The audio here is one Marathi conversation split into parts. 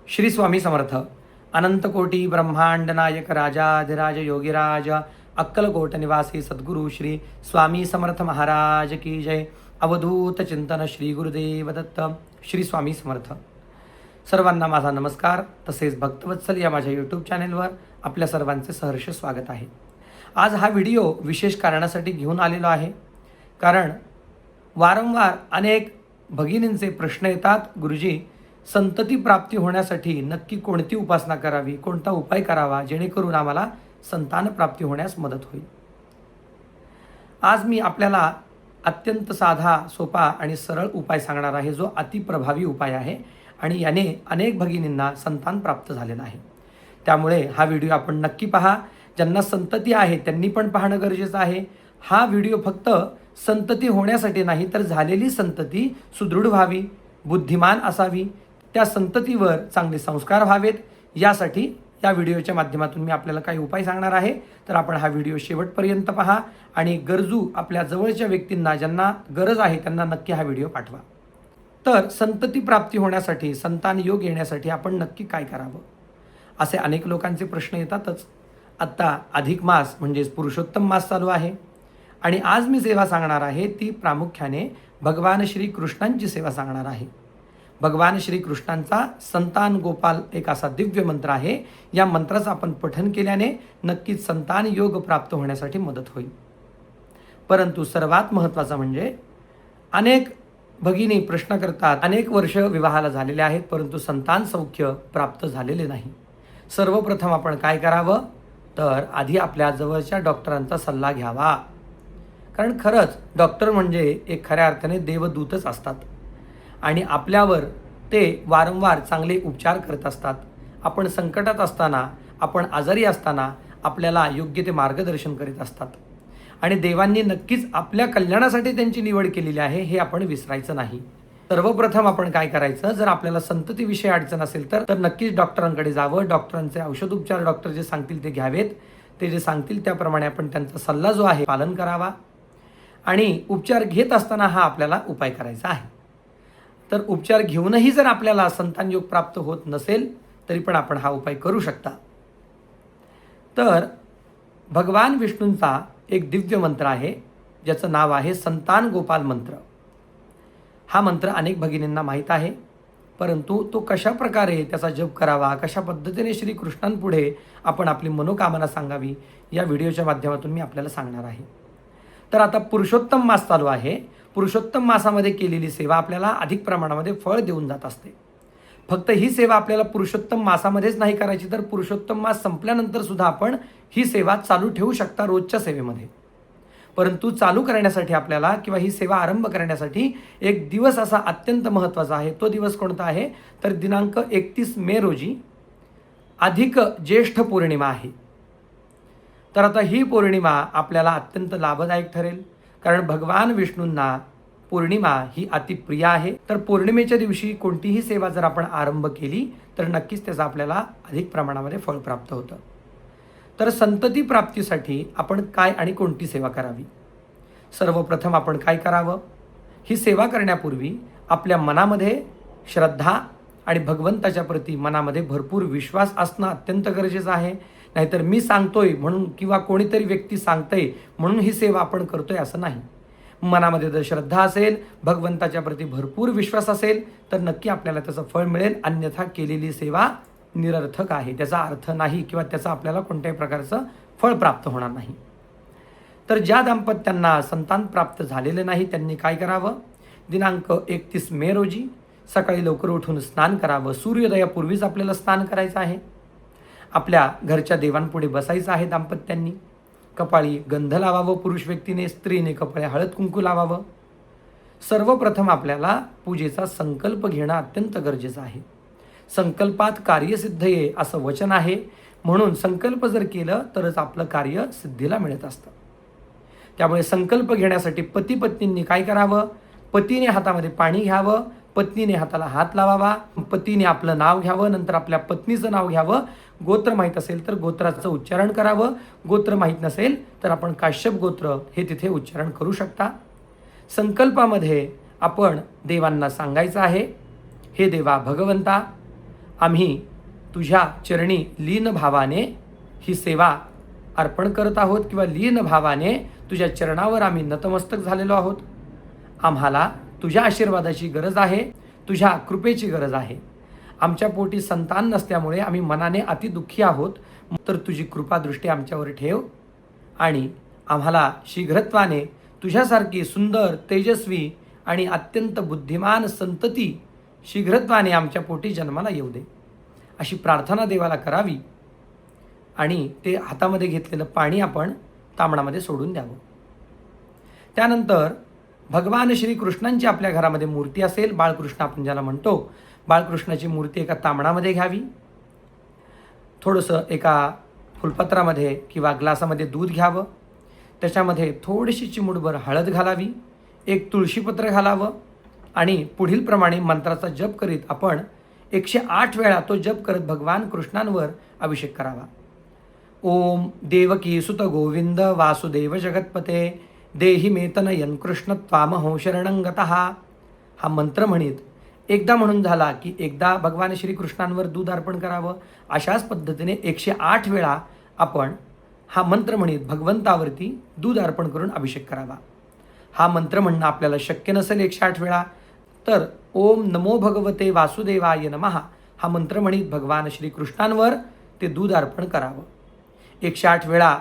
श्री स्वामी समर्थ. अनंतकोटी ब्रह्मांड नायक राजाधिराज योगीराज अक्कलकोट निवासी सद्गुरु श्री स्वामी समर्थ महाराज की जय. अवधूत चिंतन श्री गुरुदेव दत्त. श्री स्वामी समर्थ. सर्वांना माझा नमस्कार. तसेच भक्तवत्सल या माझ्या यूट्यूब चॅनेलवर आपल्या सर्वांचे सहर्ष स्वागत आहे. आज हा व्हिडिओ विशेष कारणासाठी घेऊन आलेलो आहे. कारण वारंवार अनेक भगिनींचे प्रश्न येतात, गुरुजी संतती प्राप्ती होण्यासाठी नक्की कोणती उपासना करावी, कोणता उपाय करावा जेणेकरून आम्हाला संतान प्राप्ती होण्यास मदत होईल. आज मी आपल्याला अत्यंत साधा, सोपा आणि सरळ उपाय सांगणार आहे, जो अतिप्रभावी उपाय आहे आणि याने अनेक भगिनींना संतान प्राप्त झालेलं आहे. त्यामुळे हा व्हिडिओ आपण नक्की पहा. ज्यांना संतती आहे त्यांनी पण पाहणं गरजेचं आहे. हा व्हिडिओ फक्त संतती होण्यासाठी नाही, तर झालेली संतती सुदृढ व्हावी, बुद्धिमान असावी, त्या संततीवर चांगले संस्कार व्हावेत, यासाठी या व्हिडिओच्या माध्यमातून मी आपल्याला काही उपाय सांगणार आहे. तर आपण हा व्हिडिओ शेवटपर्यंत पहा आणि गरजू आपल्या जवळच्या व्यक्तींना, ज्यांना गरज आहे त्यांना नक्की हा व्हिडिओ पाठवा. तर संतती प्राप्ती होण्यासाठी, संतान योग येण्यासाठी आपण नक्की काय करावं, असे अनेक लोकांचे प्रश्न येतातच. आत्ता अधिक मास म्हणजेच पुरुषोत्तम मास चालू आहे आणि आज मी सेवा सांगणार आहे ती प्रामुख्याने भगवान श्री कृष्णांची सेवा सांगणार आहे. भगवान श्रीकृष्णांचा संतान गोपाल एक असा दिव्य मंत्र आहे. या मंत्राचं आपण पठन केल्याने नक्कीच संतान योग प्राप्त होण्यासाठी मदत होईल. परंतु सर्वात महत्त्वाचं म्हणजे अनेक भगिनी प्रश्न करतात, अनेक वर्ष विवाहाला झालेले आहेत परंतु संतान सौख्य प्राप्त झालेले नाही. सर्वप्रथम आपण काय करावं, तर आधी आपल्या जवळच्या डॉक्टरांचा सल्ला घ्यावा. कारण खरंच डॉक्टर म्हणजे एक खऱ्या अर्थाने देवदूतच असतात आणि आपल्यावर ते वारंवार चांगले उपचार करत असतात. आपण संकटात असताना, आपण आजारी असताना आपल्याला योग्य ते मार्गदर्शन करीत असतात आणि देवांनी नक्कीच आपल्या कल्याणासाठी त्यांची निवड केलेली आहे, हे आपण विसरायचं नाही. सर्वप्रथम आपण काय करायचं, जर आपल्याला संततीविषयी अडचण असेल तर नक्कीच डॉक्टरांकडे जावं. डॉक्टरांचे औषधोपचार डॉक्टर जे सांगतील ते घ्यावेत. ते जे सांगतील त्याप्रमाणे आपण त्यांचा सल्ला जो आहे पालन करावा आणि उपचार घेत असताना हा आपल्याला उपाय करायचा आहे. तर उपचार घेऊनही जर आपल्याला संतान योग प्राप्त होत नसेल तरी पण आपण हा उपाय करू शकता. तर भगवान विष्णूंचा एक दिव्य मंत्र आहे, ज्याचं नाव आहे संतान गोपाल मंत्र. हा मंत्र अनेक भगिनींना माहीत आहे, परंतु तो कशा प्रकारे त्याचा जप करावा, कशा पद्धतीने श्रीकृष्णांपुढे आपण आपली मनोकामना सांगावी, या व्हिडिओच्या माध्यमातून मी आपल्याला सांगणार आहे. तर आता पुरुषोत्तम मास चालू आहे. पुरुषोत्तम मासामध्ये केलेली सेवा आपल्याला अधिक प्रमाणामध्ये फळ देऊन जात असते. फक्त ही सेवा आपल्याला पुरुषोत्तम मासामध्येच नाही करायची, तर पुरुषोत्तम मास संपल्यानंतर सुद्धा आपण ही सेवा चालू ठेवू शकता रोजच्या सेवेमध्ये. परंतु चालू करण्यासाठी आपल्याला किंवा ही सेवा आरंभ करण्यासाठी एक दिवस असा अत्यंत महत्त्वाचा आहे. तो दिवस कोणता आहे, तर दिनांक 31 मे रोजी अधिक ज्येष्ठ पौर्णिमा आहे. तर आता ही पौर्णिमा आपल्याला अत्यंत लाभदायक ठरेल, कारण भगवान विष्णूंना पौर्णिमा ही अतिप्रिय आहे. तर पौर्णिमेच्या दिवशी कोणतीही सेवा जर आपण आरंभ केली तर नक्कीच त्याचा आपल्याला अधिक प्रमाणामध्ये फळ प्राप्त होतं. तर संतती प्राप्तीसाठी आपण काय आणि कोणती सेवा करावी, सर्वप्रथम आपण काय करावं, ही सेवा करण्यापूर्वी आपल्या मनामध्ये श्रद्धा आणि भगवंताच्या प्रती मनामध्ये भरपूर विश्वास असणं अत्यंत गरजेचं आहे. नाहीतर मी सांगतोय म्हणून किंवा कोणीतरी व्यक्ती सांगतंय म्हणून ही सेवा आपण करतोय असं नाही. मनामध्ये जर श्रद्धा असेल, भगवंताच्या प्रती भरपूर विश्वास असेल तर नक्की आपल्याला त्याचं फळ मिळेल. अन्यथा केलेली सेवा निरर्थक आहे, त्याचा अर्थ नाही किंवा त्याचा आपल्याला कोणत्याही प्रकारचं फळ प्राप्त होणार नाही. तर ज्या दाम्पत्यांना संतान प्राप्त झालेले नाही त्यांनी काय करावं, दिनांक 31 मे रोजी सकाळी लवकर उठून स्नान करावं. सूर्योदयापूर्वीच आपल्याला स्नान करायचं आहे. आपल्या घरच्या देवांपुढे बसायचं आहे दाम्पत्यांनी. कपाळी गंध लावावं पुरुष व्यक्तीने, स्त्रीने कपाळी हळद कुंकू लावावं. सर्वप्रथम आपल्याला पूजेचा संकल्प घेणं अत्यंत गरजेचं आहे. संकल्पात कार्यसिद्ध ये असं वचन आहे, म्हणून संकल्प जर केलं तरच आपलं कार्य सिद्धीला मिळत असतं. त्यामुळे संकल्प घेण्यासाठी पती पत्नींनी काय करावं, पतीने हातामध्ये पाणी घ्यावं, पत्नीने हाताला हात लावावा, पतीने आपलं नाव घ्यावं, नंतर आपल्या पत्नीचं नाव घ्यावं. गोत्र माहीत असेल तर गोत्राचं उच्चारण करावं, गोत्र माहीत नसेल तर आपण काश्यप गोत्र हे तिथे उच्चारण करू शकता. संकल्पामध्ये आपण देवांना सांगायचं आहे, हे देवा भगवंता, आम्ही तुझ्या चरणी लीन भावाने ही सेवा अर्पण करत आहोत किंवा लीन भावाने तुझ्या चरणावर आम्ही नतमस्तक झालेलो आहोत. आम्हाला तुझ्या आशीर्वादाची गरज आहे, तुझ्या कृपेची गरज आहे. आमच्या पोटी संतान नसल्यामुळे आम्ही मनाने अतिदुःखी आहोत. तर तुझी कृपादृष्टी आमच्यावर ठेव आणि आम्हाला शीघ्रत्वाने तुझ्यासारखी सुंदर, तेजस्वी आणि अत्यंत बुद्धिमान संतती शीघ्रत्वाने आमच्या पोटी जन्माला येऊ दे, अशी प्रार्थना देवाला करावी. आणि ते हातामध्ये घेतलेलं पाणी आपण तांबणामध्ये सोडून द्यावं. त्यानंतर भगवान श्रीकृष्णांची आपल्या घरामध्ये मूर्ती असेल, बाळकृष्ण आपण ज्याला म्हणतो, बाळकृष्णाची मूर्ती एका तांबणामध्ये घ्यावी. थोडंसं एका फुलपत्रामध्ये किंवा ग्लासामध्ये दूध घ्यावं. त्याच्यामध्ये थोडीशी चिमूटभर हळद घालावी, एक तुळशीपत्र घालावं आणि पुढील प्रमाणे मंत्राचा जप करीत आपण 108 वेळा तो जप करत भगवान कृष्णांवर अभिषेक करावा. ओम देवकी सुत गोविंद वासुदेव जगतपते देहि मेतनयन कृष्ण त्वामहो शरणं गतः. हा मंत्र म्हणीत एकदा म्हणून झाला की एकदा भगवान श्रीकृष्णांवर दूध अर्पण करावं. अशाच पद्धतीने 108 वेळा आपण हा मंत्र म्हणीत भगवंतावरती दूध अर्पण करून अभिषेक करावा. हा मंत्र म्हणणं आपल्याला शक्य नसेल 108 वेळा, तर ओम नमो भगवते वासुदेवाय नमः हा मंत्र म्हणीत भगवान श्रीकृष्णांवर ते दूध अर्पण करावं. 108 वेळा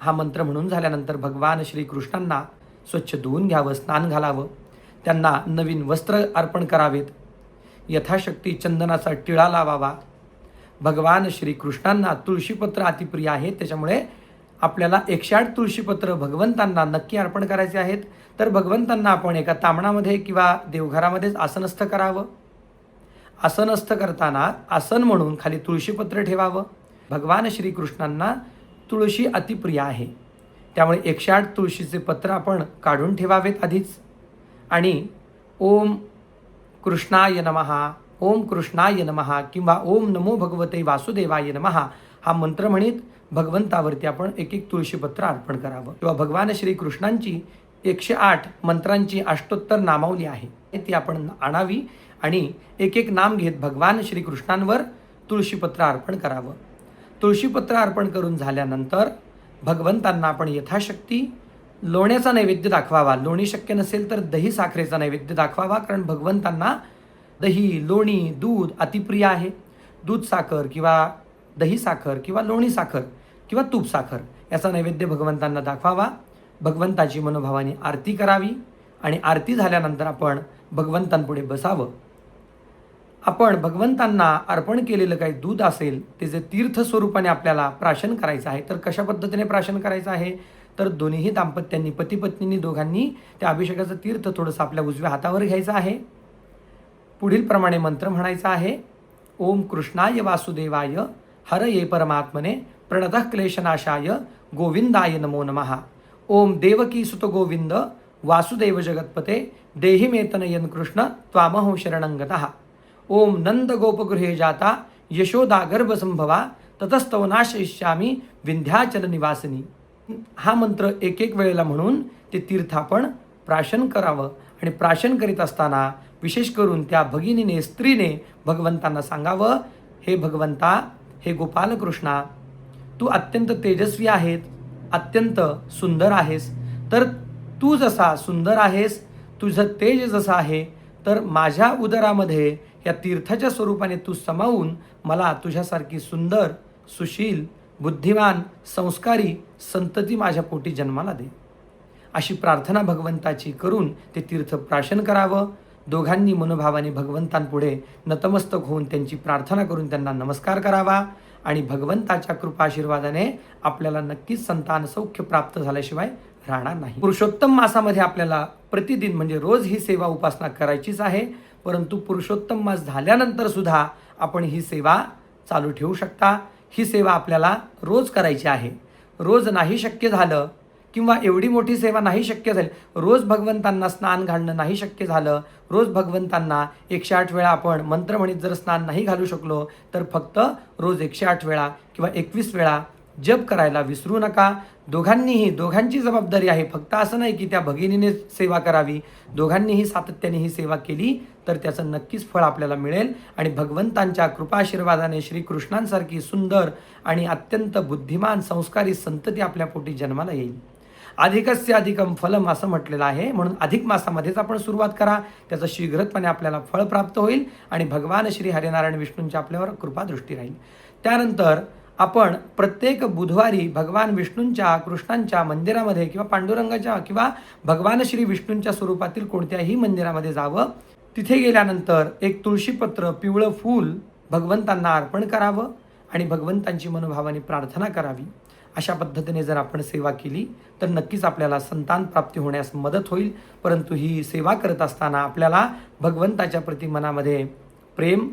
हा मंत्र म्हणून झाल्यानंतर भगवान श्रीकृष्णांना स्वच्छ धुवून घ्यावं, स्नान घालावं. त्यांना नवीन वस्त्र अर्पण करावेत. यथाशक्ती चंदनाचा टिळा लावावा. भगवान श्रीकृष्णांना तुळशीपत्र अतिप्रिय आहे, त्याच्यामुळे आपल्याला 108 तुळशीपत्र भगवंतांना नक्की अर्पण करायचे आहेत. तर भगवंतांना आपण एका तांबणामध्ये किंवा देवघरामध्येच आसनस्थ करावं. आसनस्थ करताना आसन म्हणून खाली तुळशीपत्र ठेवावं. भगवान श्रीकृष्णांना तुळशी अतिप्रिय आहे, त्यामुळे 108 तुळशीचे पत्र आपण काढून ठेवावेत आधीच. आणि ओम कृष्णाय नमः, ओम कृष्णाय नमः किंवा ओम नमो भगवते वासुदेवाय नमः हा मंत्र म्हणीत भगवंतावरती आपण एक तुळशीपत्र अर्पण करावं. किंवा भगवान श्रीकृष्णांची 108 मंत्रांची अष्टोत्तर नामावली आहे, ती आपण आणावी आणि एक नाम घेत भगवान श्रीकृष्णांवर तुळशीपत्र अर्पण करावं. तुळशीपत्र अर्पण करून झाल्यानंतर भगवंतांना आपण यथाशक्ती लोण्याचा नैवेद्य दाखवावा. लोणी शक्य नसेल तर दही साखरेचा नैवेद्य दाखवावा, कारण भगवंतांना दही, लोणी, दूध अतिप्रिय आहे. दूध साखर किंवा दही साखर किंवा लोणी साखर किंवा तूप साखर याचा नैवेद्य भगवंतांना दाखवावा. भगवंताची मनोभावाने आरती करावी आणि आरती झाल्यानंतर आपण भगवंतांपुढे बसावं. आपण भगवंतांना अर्पण केलेलं काही दूध असेल ते जे तीर्थ स्वरूपाने आपल्याला प्राशन करायचं आहे. तर कशा पद्धतीने प्राशन करायचं आहे, तर दोन्हीही दाम्पत्यांनी, पती पत्नींनी दोघांनी त्या अभिषेकाचं तीर्थ थोडंसं आपल्या उजव्या हातावर घ्यायचं आहे. पुढील प्रमाणे मंत्र म्हणायचा आहे. ओम कृष्णाय वासुदेवाय हरये परमात्मने प्रणतः क्लेशनाशाय गोविंदाय नमो नमः. ओम देवकी सुत गोविंद वासुदेव जगतपते देहि मेतनयन कृष्ण त्वामहो शरणं गतः. ओम नंद गोपगृहे जाता यशोदा गर्भसंभवा ततस्तव नाशयिष्यामी विंध्याचल निवासिनी. हा मंत्र एक वेळेला म्हणून ते तीर्थ आपण प्राशन करावं. आणि प्राशन करीत असताना विशेष करून त्या भगिनीने, स्त्रीने भगवंतांना सांगावं, हे भगवंता, हे गोपालकृष्णा, तू अत्यंत तेजस्वी आहेस, अत्यंत सुंदर आहेस. तर तू जसा सुंदर आहेस, तुझं तेज जसं आहे, तर माझ्या उदरामध्ये या तीर्थाच्या स्वरूपाने तू समावून मला तुझ्यासारखी सुंदर, सुशील, बुद्धिमान, संस्कारी संतती माझ्या पोटी जन्माला दे, अशी प्रार्थना भगवंताची करून ते तीर्थ प्राशन करावं. दोघांनी मनोभावाने भगवंतांपुढे नतमस्तक होऊन त्यांची प्रार्थना करून त्यांना नमस्कार करावा. आणि भगवंताच्या कृपाशीर्वादाने आपल्याला नक्कीच संतान सौख्य प्राप्त झाल्याशिवाय राहणार नाही. पुरुषोत्तम मासामध्ये आपल्याला प्रतिदिन म्हणजे रोज ही सेवा उपासना करायचीच आहे, परंतु पुरुषोत्तम मास झाल्यानंतर सुद्धा आपण ही सेवा चालू ठेवू शकता. ही सेवा आपल्याला रोज करायची आहे. रोज नाही शक्य झालं किंवा एवढी मोठी सेवा नाही शक्य झाली, रोज भगवंतांना स्नान घालणं नाही शक्य झालं, रोज भगवंतांना 108 वेळा आपण मंत्र म्हणीत जर स्नान नाही घालू शकलो, तर फक्त रोज 108 वेळा किंवा 21 वेळा जप करायला विसरू नका. दोघांची जबाबदारी आहे. फक्त असं नाही की त्या भगिनीने सेवा करावी. दोघांनीही सातत्याने ही सेवा केली तर त्याचं नक्कीच फळ आपल्याला मिळेल आणि भगवंतांच्या कृपाशीर्वादाने श्रीकृष्णांसारखी सुंदर आणि अत्यंत बुद्धिमान संस्कारी संतती आपल्या पोटी जन्माला येईल. अधिकस्य अधिकम फलम असं म्हटलेलं आहे. म्हणून अधिक मासामध्येच आपण सुरुवात करा. त्याचं शीघ्रपणे आपल्याला फळ प्राप्त होईल आणि भगवान श्री हरिनारायण विष्णूंची आपल्यावर कृपादृष्टी राहील. त्यानंतर आपण प्रत्येक बुधवारी भगवान विष्णूंच्या कृष्णांच्या मंदिरामध्ये किंवा पांडुरंगाच्या किंवा भगवान श्री विष्णूंच्या स्वरूपातील कोणत्याही मंदिरामध्ये जावं. तिथे गेल्यानंतर एक तुळशीपत्र पिवळं फूल भगवंतांना अर्पण करावं आणि भगवंतांची मनोभावाने प्रार्थना करावी. अशा पद्धतीने जर आपण सेवा केली तर नक्कीच आपल्याला संतान प्राप्ती होण्यास मदत होईल. परंतु ही सेवा करत असताना आपल्याला भगवंताच्या प्रति मनामध्ये प्रेम,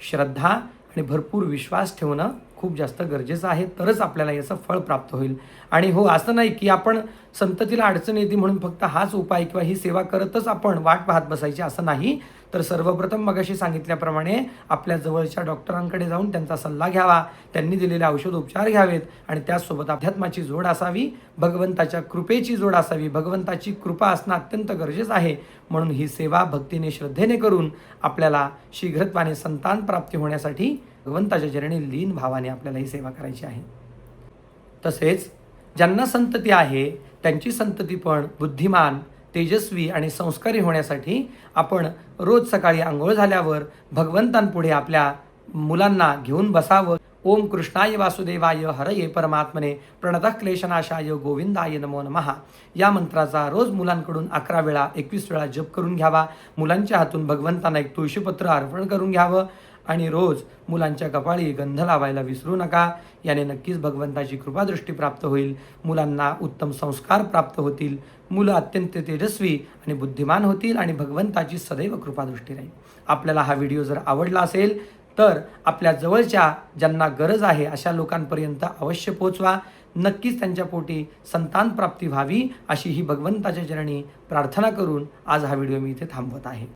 श्रद्धा आणि भरपूर विश्वास ठेवणं खूप जास्त गरजेचं आहे. तरच आपल्याला याचं फळ प्राप्त होईल. आणि हो, असं नाही की आपण संततीला अडचण येते म्हणून फक्त हाच उपाय किंवा ही सेवा करतच आपण वाट पाहत बसायची असं नाही. तर सर्वप्रथम मगाशी सांगितल्याप्रमाणे आपल्या जवळच्या डॉक्टरांकडे जाऊन त्यांचा सल्ला घ्यावा. त्यांनी दिलेले औषधोपचार घ्यावेत आणि त्याचसोबत अध्यात्माची जोड असावी, भगवंताच्या कृपेची जोड असावी. भगवंताची कृपा असणं अत्यंत गरजेचं आहे. म्हणून ही सेवा भक्तीने श्रद्धेने करून आपल्याला शीघ्रत्वाने संतान प्राप्ती होण्यासाठी भगवंताच्या चरणी लीन भावाने आपल्याला ही सेवा करायची आहे. तसेच ज्यांना संतती आहे त्यांची संतती पण बुद्धिमान, तेजस्वी आणि संस्कारी होण्यासाठी आपण रोज सकाळी अंघोळ झाल्यावर भगवंतांपुढे आपल्या मुलांना घेऊन बसावं. ओम कृष्णाय वासुदेवाय हरये परमात्मने प्रणतः क्लेशनाशाय गोविंदाय नमो नमः या मंत्राचा रोज मुलांकडून 11 वेळा 21 वेळा जप करून घ्यावा. मुलांच्या हातून भगवंतांना एक तुळशीपत्र अर्पण करून घ्यावं आणि रोज मुलांच्या कपाळी गंध लावायला विसरू नका. याने नक्कीच भगवंताची कृपादृष्टी प्राप्त होईल. मुलांना उत्तम संस्कार प्राप्त होतील. मुलं अत्यंत तेजस्वी आणि बुद्धिमान होतील आणि भगवंताची सदैव कृपादृष्टी राहील. आपल्याला हा व्हिडिओ जर आवडला असेल तर आपल्या जवळच्या ज्यांना गरज आहे अशा लोकांपर्यंत अवश्य पोहोचवा. नक्कीच त्यांच्या पोटी संतान प्राप्ती व्हावी अशी ही भगवंताच्या चरणी प्रार्थना करून आज हा व्हिडिओ मी इथे थांबवत आहे.